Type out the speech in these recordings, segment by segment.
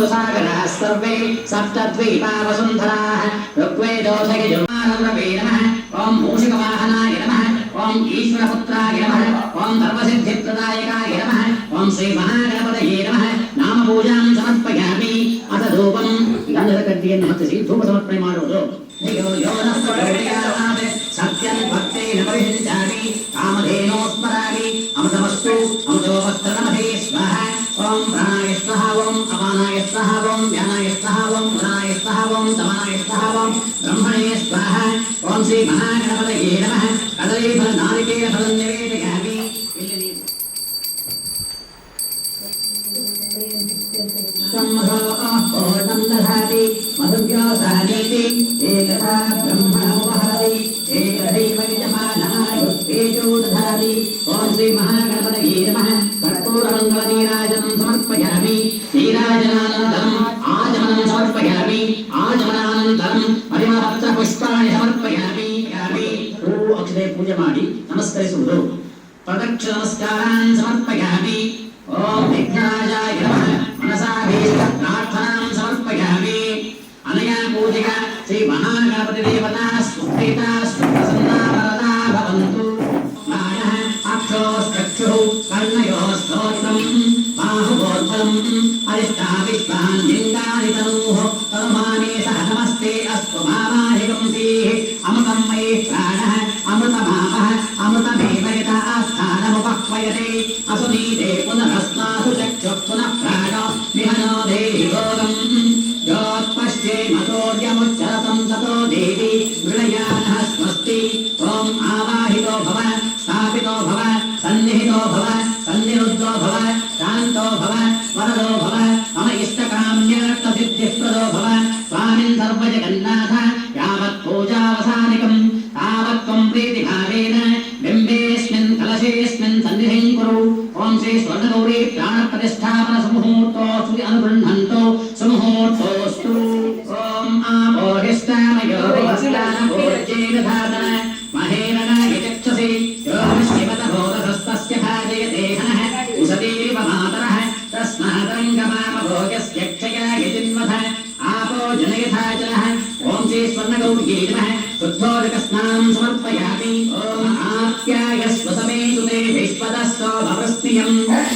सागराः सर्वे सप्तद्वीपा वसुन्धराः ऋग्वेदोऽधयजुर्मानवे नमः ॐ मूषिकवाहनाय नमः ॐ ईश्वरपुत्राय नमः ॐ सर्वसिद्धिप्रदायकाय नमः ॐ श्रीमहागणपतये नमः नामपूजां समर्पयामि अथ धूपं गन्धದ ಕಡ್ಡಿಯನ್ನು ಹತ್ತಿಸಿ ಧೂಪ ಸಮರ್ಪಣೆ ಮಾಡುವುದು सत्यं भक्तेन परिहिञ्चामि कामधेनो स्मरामि अमृतमस्तु अमृतोपत्रनमधे स्वाहा ओम प्राणाय स्वाहा ओम अपानाय स्वाहा ओम व्यानाय स्वाहा ओम उदानाय स्वाहा ओम समानाय स्वाहा ओम ब्रह्मणे स्वाहा ओम श्री महागणपतये नमः कदलीफल नारिकेलफलं निवेदयामि पूर्णं दधाति मधुव्योसानीति एकथा ब्रह्मणोपहरति एकदैव यजमानायुस्तेजो दधाति ॐ श्री महागणपतये नमः कर्पूरमङ्गलनीराजनं समर्पयामि नीराजनानन्तरम् आचमनं समर्पयामि आचमनानन्तरं परिमलपत्रपुष्पाणि समर्पयामि अक्षते पूजा माडि नमस्करिसुವುದು प्रदक्षिण नमस्कारान् समर्पयामि ओम विघ्नाय नमः मनसा प्रार्थनां समर्पयामि अनया पूजिका श्री महागणपति देवता सुप्रीता सुप्रसन्ना वरदा भवन्तु मानः अक्षोश्चक्षुः कर्णयोः स्तोत्रं बाहुवोत्पलम् अरिष्टाविश्वान् लिङ्गानि तनूः तनुमाने सह नमस्ते अस्तु मामाहिकं सीः अमृतं मयि प्राणः अमृतमापः अमृतमेव यथा स्थानमुपह्वयते असुनीते पुनरस्मासु चक्षुः पुनः प्राणो विहनो देहि भोगम् योत्पश्चेमतोऽर्यमुच्चरतं ततो देवी मृळयानः स्वस्ति ॐ आवाहितो भव स्थापितो भव सन्निहितो भव सन्निरुद्धो भव शान्तो भव वरदो भव मम इष्टकाम्यार्थसिद्धिप्रदो भव स्वामिन् सर्वजगन्नाथ यावत् पूजावसानिकम् तावत् त्वं प्रीतिभावेन बिम्बेऽस्मिन् कलशेऽस्मिन् सन्निधिं कुरु ॐ श्री स्वर्णगौरी प्राणप्रतिष्ठापन सुमुहूर्तोऽस्तु अनुगृह्णन्तो सुमुहूर्तोऽस्तु ॐ आपोहिष्टामयो विस्तानभोज्येन धातन महेरण यचक्षसि यो शिवतभोदधस्तस्य भाजयते हनः उषतीव मातरः तस्मादङ्गमामभोगस्य क्षयाय जिन्मथ आपो जनयथा जनः ॐ श्री स्वर्णगौर्यै नमः शुद्धोदकस्नानं समर्पयामि ॐ आप्यायस्व समेतु ते विश्वतस्सो भवस्त्रियं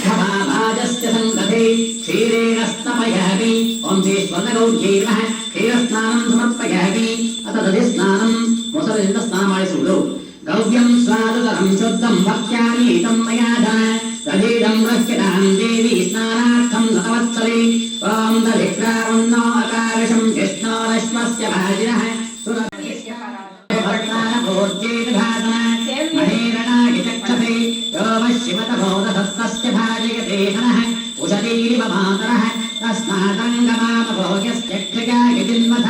भवाभाजस्य सङ्गते क्षीरेण स्नापयामि ॐ श्री स्वर्णगौर्यै नमः क्षीरस्नानं समर्पयामि अथ दधिस्नानं ಮೊಸರಿನಿಂದ ಸ್ನಾನ ಮಾಡಿಸುವುದು ಗೌವ್ಯಂ ಸ್ವಾದತರಂ ಶುದ್ಧಂ ಭಕ್ತ್ಯಾನೀತಂ ಮಯಾ ಧನ ದಧೀರಂ ರಹ್ಯತಾಂ ದೇವಿ ಸ್ನಾನಾರ್ಥಂ ನತವತ್ಸಲೆ ಓಂ ದಧಿಕ್ರಾವನ್ನೋ ಅಕಾರಶಂ ಕೃಷ್ಣೋರಶ್ಮಸ್ಯ ಭಾಜಿನಃ ಮಹೇರಣಾಯ ಚಕ್ಷತೆ ಯೋಮ ಶಿವತಭೋದಧಸ್ತಸ್ಯ ಭಾಜಯತೆ ಹನಃ ಉಷತೀರಿವ ಮಾತರಃ तस्मादङ्गमापभोग्यस्य क्षयाय जिन्मथ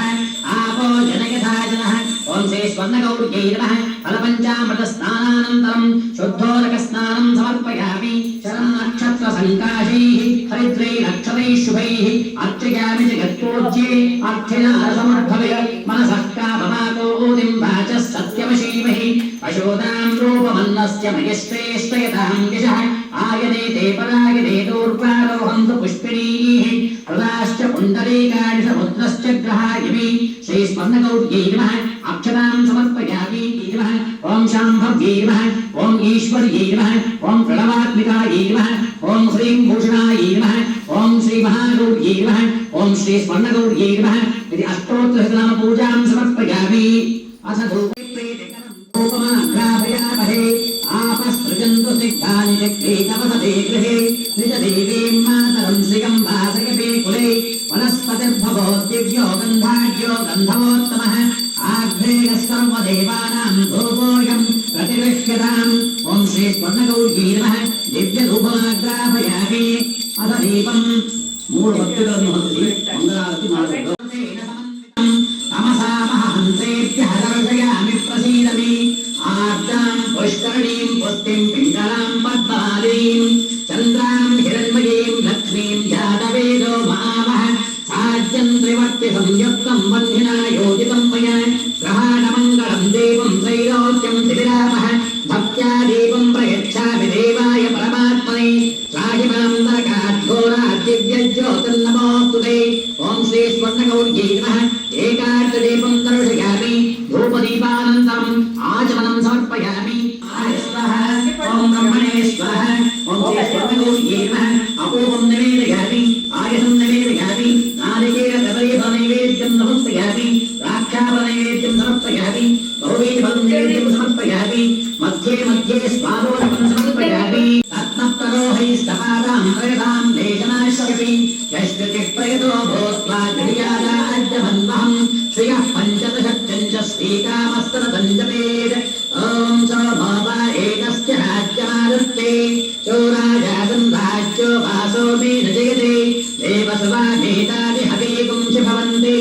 आपो जनयथा जनः ॐ श्री स्वर्णगौर्यै नमः फलपञ्चामृतस्नानानन्तरं शुद्धोदकस्नानं समर्पयामि शरन्नक्षत्रसङ्काशैः हरिद्रैरक्षतैः शुभैः अर्चयामि जगत्पूज्ये अर्चनारसमर्भवे मनसः काममाकोदिं वाचः सत्यमशीमहि पशूनां रूपमन्नस्य मयश्रेष्ठयतां यशः आयने ते परायने दूर्वारोहन्तु पुष्पिणीः हृदाश्च पुण्डरीकाणि समुद्रश्च ग्रहायिमि श्री स्वर्णगौर्यै नमः अक्षतां समर्पयामि नमः ॐ शाम्भव्यै नमः ॐ ईश्वर्यै नमः ॐ प्रणवात्मिकायै नमः ॐ श्रीं भूषणायै नमः ॐ श्री महागौर्यै नमः ॐ श्री स्वर्णगौर्यै नमः इति अष्टोत्तरनाम पूजां समर्पयामि अथ धूपमाघ्रापयामहे आपस्पृजन्तु स्निग्धानि चक्रीतवसते गृहे निजदेवीं मातरं श्रियं भासयते कुले वनस्पतिर्भवो दिव्यो गन्धाढ्यो गन्धवोत्तमः आघ्रेयः सर्वदेवानां धूपोऽयं प्रतिगृह्यताम् ॐ श्री स्वर्णगौर्यै नमः दिव्यधूपमाघ्रापयामि अथ दीपं मूढ ಭಕ್ತಿಗಳನ್ನು ಹೊಂದಿ ಮಂಗಳಾರತಿ ಮಾಡಬೇಕು तमसामहंसेभ्यः दर्शयामि प्रसीदमि आर्द्रां पुष्करणीं पुष्टिं पिङ्गलां पद्मालीं चन्द्रां हिरण्मयीं लक्ष्मीं जातवेदो महावः साज्यं त्रिवर्ति संयुक्तं बन्धिना योजितं मया ग्रहाणमङ्गलं देवं त्रैलोक्यं त्रिविरामः भक्त्या देवं प्रयच्छामि देवाय परमात्मने राहिमां नरकाद्घोराद्दिव्यज्यो ओम श्री स्वर्णगौर्यै नमः अपूर्वं निवेदयामि आयुषं निवेदयामि नारिकेलकदलीफलनैवेद्यं समर्पयामि द्राक्षाफलनैवेद्यं समर्पयामि बहुवीफलं नैवेद्यं समर्पयामि मध्ये मध्ये स्वादोदकं समर्पयामि रत्नप्तरोहैस्तपादां प्रयतां लेशनाश्यपि यश्चित्प्रयतो भूत्वा गिरियादाद्यमन्वहं श्रियः पञ्चदशत्यञ्च श्रीकामस्तनतञ्जपेत् ॐ स भव एकस्य राज्यमादत्ते यो राजासन् राज्यो वासो मे न जयते देवसवा नेतानि हवेगुंसि भवन्ति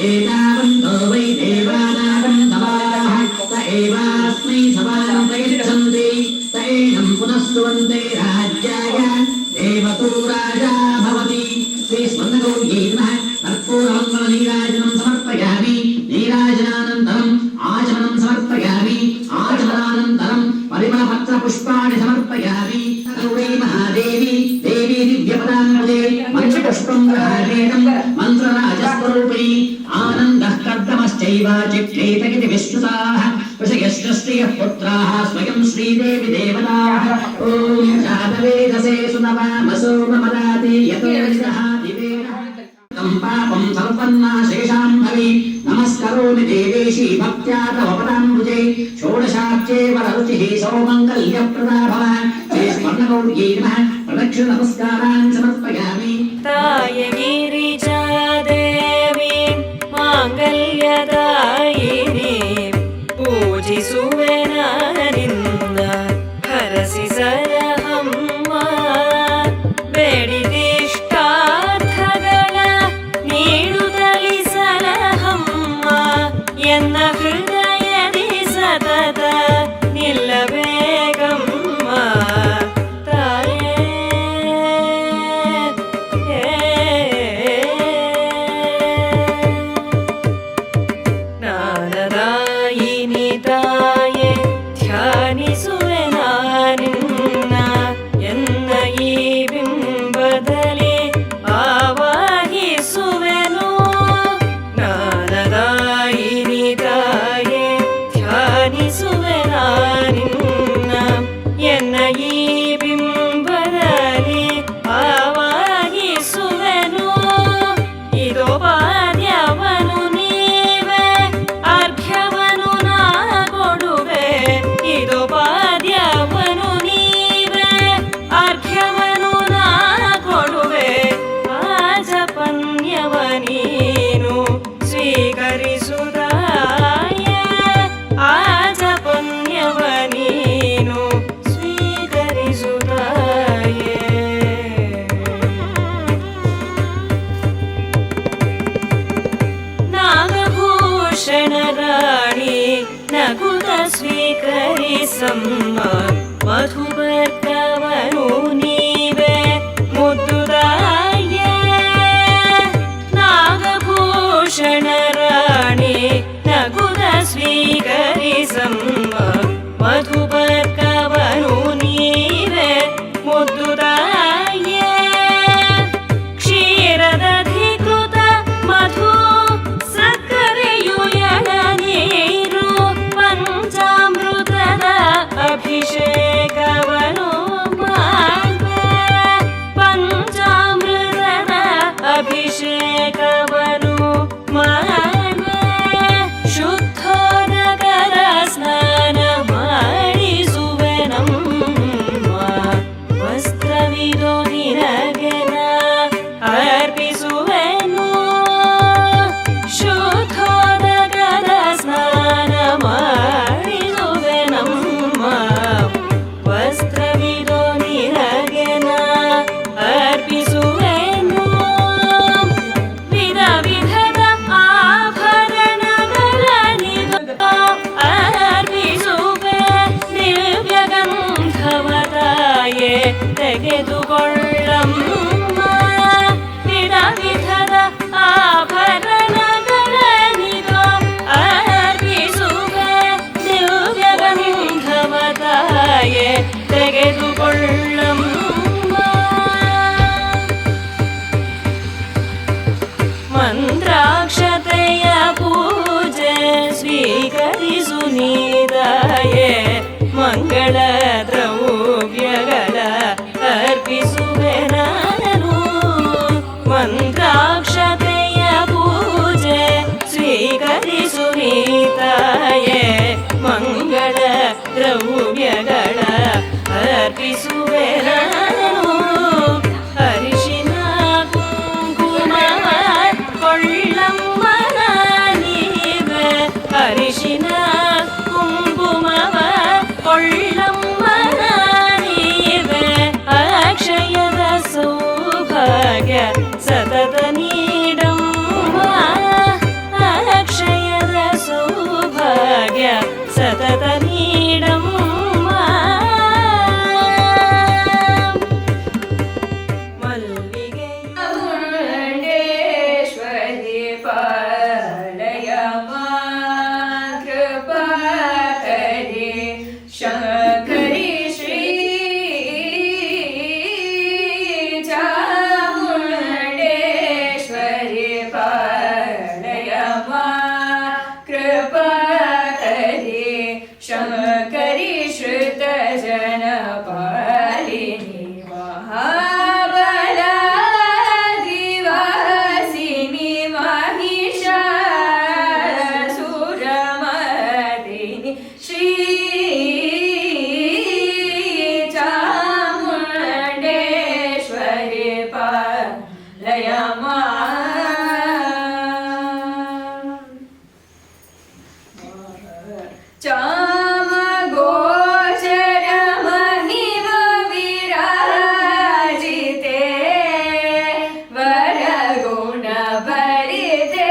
एतावन्तो वै देवानां सवाः त एवास्मै सवां प्रयच्छन्ति त एनं पुनः सुवन्ते राज्याय देवतो राजा भवति श्री स्वर्णगौर्यै नमः कर्पूरमङ्गलनीराजनं समर्पयामि नीराजनानन्तरम् आचमनं समर्पयामि आचमनानन्तरं परिमलपत्रपुष्पाणि समर्पयामि गौरी महादेवी देवी दिव्यपदाम्बुजे मञ्चपुष्पं ग्रहाणेन मन्त्रराजस्वरूपिणी आनन्दः कर्दमश्चैव चित्रेतगिति विश्रुताः ऋषयश्च श्रियः पुत्राः स्वयं श्रीदेवी देवताः ॐ जातवेदसे सुनवामसो ममदाति यतो पापं सर्वन्ना शेषाम्भवी नमस्करोमि देवेशी भक्त्या तव पदाम्बुजे षोडशाब्जे वररुचिः सौमङ्गल्यप्रदा भव श्री स्वर्णगौर्यै नमः प्रदक्षिण नमस्कारान् समर्पयामि ताय गिरिजादेवी माङ्गल्यदायिनी पूजिಸುವೆನ ನಿನ್ನ ಹರಸಿ ಸರಹಮ್ಮ ಬೇಡಿದಿಷ್ಟಾರ್ಥಗಳ ನೀಡುತ್ತಲಿ ಸಲಹಮ್ಮ ಎನ್ನ ಹೃದಯದಿ ಸತತ ನಿಲ್ಲಬೇಕಮ್ಮ ತಾಯೇ ಜ್ಞಾನದಾಯಿನಿ ತಾಯೇ ಧ್ಯಾನಿಸುವೆ ನಾನಿನ್ನ ಎನ್ನ ಈ ಬಿಂಬದಲ್ಲಿ ಆವಾಹಿಸುವೆನು ಜ್ಞಾನದಾಯಿನಿ ತಾಯೇ ಧ್ಯಾನಿಸುವೆ ನಾನಿನ್ನ ಎನ್ನ ಈ ಬಿಂಬದಲ್ಲಿ ಆವಾಹಿಸುವೆನು ಇದೋಪಾದ್ಯವನು ನೀವೇ ಅರ್ಘ್ಯವನು ನಾ ಕೊಡುವೆ ಇದೋಪಾದ್ಯವನು ನೀವೇ ಅರ್ಘ್ಯವನು ನಾ ಕೊಡುವೆ ಆಜಪನ್ಯವ ನೀನು ಸ್ವೀಕರಿಸುತ್ತಾಯ ಆಜಪನ್ಯವ ನೀನು ಸ್ವೀಕರಿಸುತ್ತಾಯೇ ನಾಗಭೂಷಣ ರಾಣಿ ನಗುತ ಸ್ವೀಕರಿಸಮ್ಮ ಮಧುಬರ್ಕವನು ನೀವೇ ಮುದ್ದುದಾಯೇ ನಾಗಭೂಷಣ ರಾಣಿ ನಗುತ ಸ್ವೀಕರಿಸಮ್ಮ ಮಧುಬರ್ಕವನು ನೀವೇ ಮುದ್ದುದಾಯೇ ಕ್ಷೀರದಧಿಕೃತ ಮಧು ಸಕ್ಕರೆಯು ಎಳನೀರು ಪಂಚಾಮೃತದ ಅಭಿಷೇಕವನು ಮಾಡುವೆ ಪಂಚಾಮೃತದ ಅಭಿಷೇಕವನು ಮಾಡುವೆ ಶುದ್ಧೋದಕದ ಸ್ನಾನ ಮಾಡಿಸುವೆ ನಮ್ಮ ವಸ್ತ್ರವಿದೋ ನಿನಗೆ ನಾ ಅರ್ಪಿಸುವೆನು ಶುದ್ಧೋದಕದ ಸ್ನಾನ ಮಾಡಿಸುವೆ ನಮ್ಮ ವಸ್ತ್ರವಿದೋ ನಿನಗೆ ನಾ ಅರ್ಪಿಸುವೆನು ವಿಧ ವಿಧದ ಆಭರಣಗಳ ಅರ್ಪಿಸುವೆ ದಿವ್ಯಗಂಧವತಾಯೇ ತೆಗೆದುಕೊಳ್ಳಮ್ಮ ವಿಧ ವಿಧದ ಆಭರಣಗಳ ಅರ್ಪಿಸುವೆ ದಿವ್ಯಗಂಧವತಾಯೇ ತೆಗೆದುಕೊಳ್ಳಮ್ಮ ಮಂತ್ರಾಕ್ಷತೆಯ ಪೂಜೆ ಸ್ವೀಕರಿಸು ನೀದಾಯೇ ಮಂಗಳ ದ್ರವ್ಯಗಳ ಸಮರ್ಪಿಸುವೆನು ಅರಿಶಿನ ಕುಂಕುಮವ ಕೊಳ್ಳಮ್ಮನ ನೀವೆ ಅರಿಶಿನ ಕುಂಕುಮವ ಕೊಳ್ಳಮ್ಮನ ನೀವೆ ಅಕ್ಷಯದ ಸೌಭಾಗ್ಯ ಸತತ ನೀಡಮ್ಮ ಅಕ್ಷಯದ ಸೌಭಾಗ್ಯ ಸತತ ನೀಡಮ್ಮ ಮಲ್ಲಿಗೆಯ ಮುರುಡೇಶ್ವರಿ ಪಾಲಯಮ್ಮ ಕೃಪಾಕರಿ ಶಂಕರಿ ಶ್ರೀ ಚಾಮುಂಡೇಶ್ವರಿ ಪಾಲಯಮ್ಮ ಕೃಪಾಕರಿ ಶಂಕರಿ ಶ್ರುತ ಜನ ಪಾಲಿನಿ ಮಹಾಬಲಾದಿವಾಸಿನಿ ಮಹಿಷಾಸುರಮರ್ದಿನಿ ಶ್ರೀ ಚಾಮುಂಡೇಶ್ವರಿ ಪಾಲಯಮ್ಮ ಚಾಮಗೋಚರ ಮಹಿಮ ವಿರಾಜಿತೆ ವರಗುಣ ಭರಿತೆ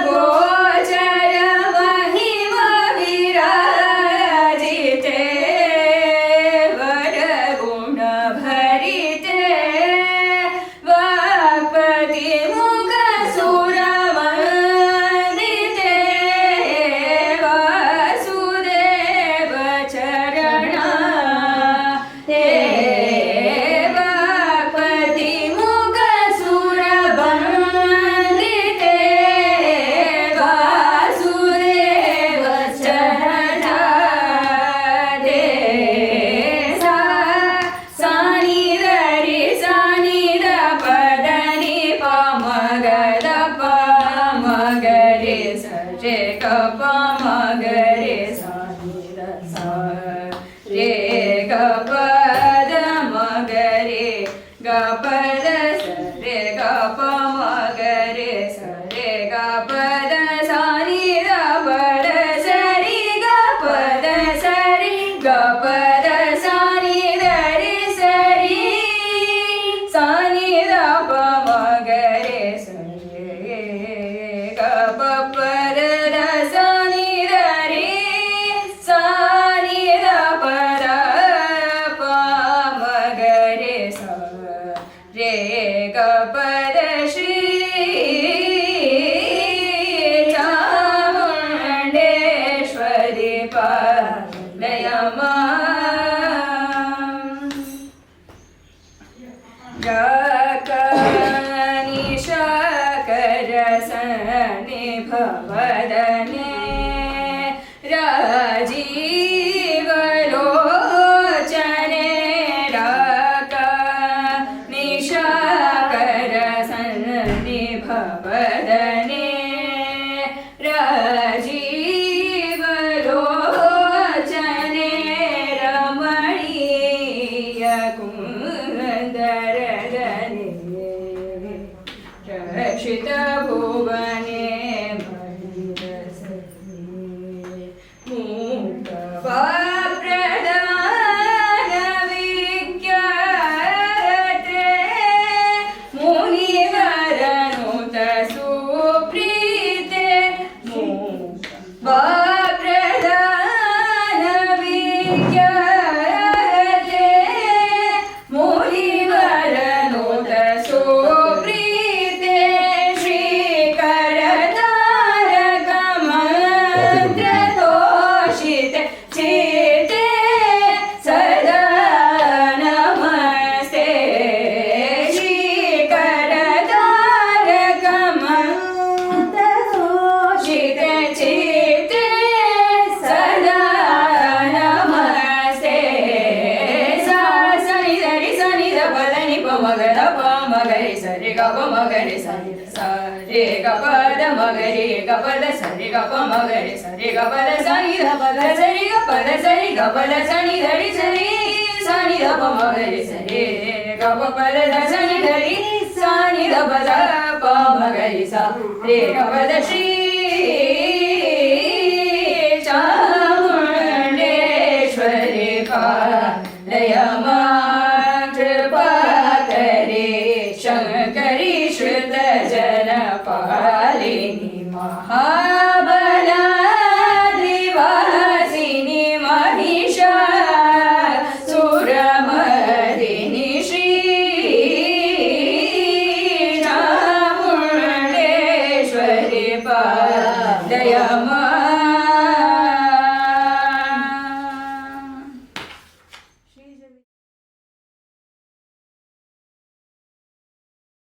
ಚಾಮಗೋಚರ ಮಹಿಮ ವಿರಾಜಿತೆ ವರಗುಣ ಭರಿತೆ ವಾಕ್ಪತಿ ಮುಖ ಸುರವಂದಿತೆ ವಾಸುದೇವ ಚರಣ ಹೇ ವಾಕ್ಪತಿ ಮುಖ ಸುರವಂದಿತೆ ವಾಸುದೇವ ಚರಣ ದೇ ಸಾನಿದರಿ ಸಾನಿದ ಪದನಿ ಪಮಗದ ಪಮಗರೆ ಸರೆ ಕಪ ಮಗರೆ ಸಾನಿದ ರೇ ಗಪದ ಮಗರೆ ಗಪದ ಸರೆ ಗಪ ಮಗರೆ ಸರೆ ಗಪದ ಸಾನಿದ ಪದ ಸರಿ ಗಪದ ಸರಿ ಗಪದ ಸಾನಿದ ರೇ ಸರಿ ಸಾನಿದ ಪಮಗರೆ ಸರೆ ಗಪ ಪದ ಸಾನಿದ ರೇ ಸಾನಿದ ಪದ ಪಮಗರೆ ಸ ರೇ ಗಪದ ಶ್ರೀ ಚಾಮುಂಡೇಶ್ವರಿ ಪಾಲಯಮ್ಮ ನಿಶಾಕರ ಸನಿ ಭವದನೆ ರಾಜೀವಲೋಚನೆ ರಾಕ ನಿಶಾಕರ ಸನಿ ಭವದನೆ ರಾಜೀವಲೋಚನೆ ರಮಣೀಯ ಕುಂದರದನೆ ರಕ್ಷಿತ ಭುವನೆ ಪ್ರಧಾನ ವಿಖ್ಯಾತೆ ಮುನಿವರನುತ ಸುಪ್ರೀತೆ ಪ್ರಧಾನ ವಿಖ್ಯಾತೆ ಮುನಿವರನುತ ಸುಪ್ರೀತೆ ಶ್ರೀಕರತಾರಕ ಮಂತ್ರ ತೋಷಿತೆ ಚೇತೆ ಸದಾ ನಮಸ್ತೆ ಶ್ರೀಕರತಾರಕ ಮಂತ್ರ ತೋಷಿತೆ ಚೇತೆ ಸದಾ ನಮಸ್ತೆ ಸಾ ಸನಿ ಸರಿ ಸನಿ ದ ಪದ ನಿ ಪ ಮಗರ ಪ ಮಗರಿ ಸರಿ ಗ ಪ ಮಗರಿ ಸರಿ ಸ ರೇ ಗಪದ ಮಗರಿ ಗಪದ ಸರಿ ಗಪ ಮಗರಿ ಸರಿ ಗಪದ ಸನಿ ಗಪದ ಸರಿ ಗಪದ ಸರಿ ಗಪದ ಸನಿ ಧರಿ ಸರಿ ಸನಿ ಗಪ ಮಗರಿ ಸರಿ ಗಪ ಪದ ಸನಿ ಧರಿ ಸನಿ ಗಪದ ಪ ಮಗರಿ ಸ ರೇ ಗಪದ ಶ್ರೀ ಚಾಮುಂಡೇಶ್ವರಿ ಪಾಲಯ ಮಾ ಕೃಪಾ ಕರೆ ಶಂಕರಿ ಶ್ರುತ ಜನ ಪಾಲಿನಿ ಮಹಾಬಲಾದ್ರಿವಾಸಿನಿ ಮಹಿಷಾ ಸುರಮದಿನಿ ಶ್ರೀ ಚಾಮುಂಡೇಶ್ವರಿ ಪಾಲಯ ಮಾ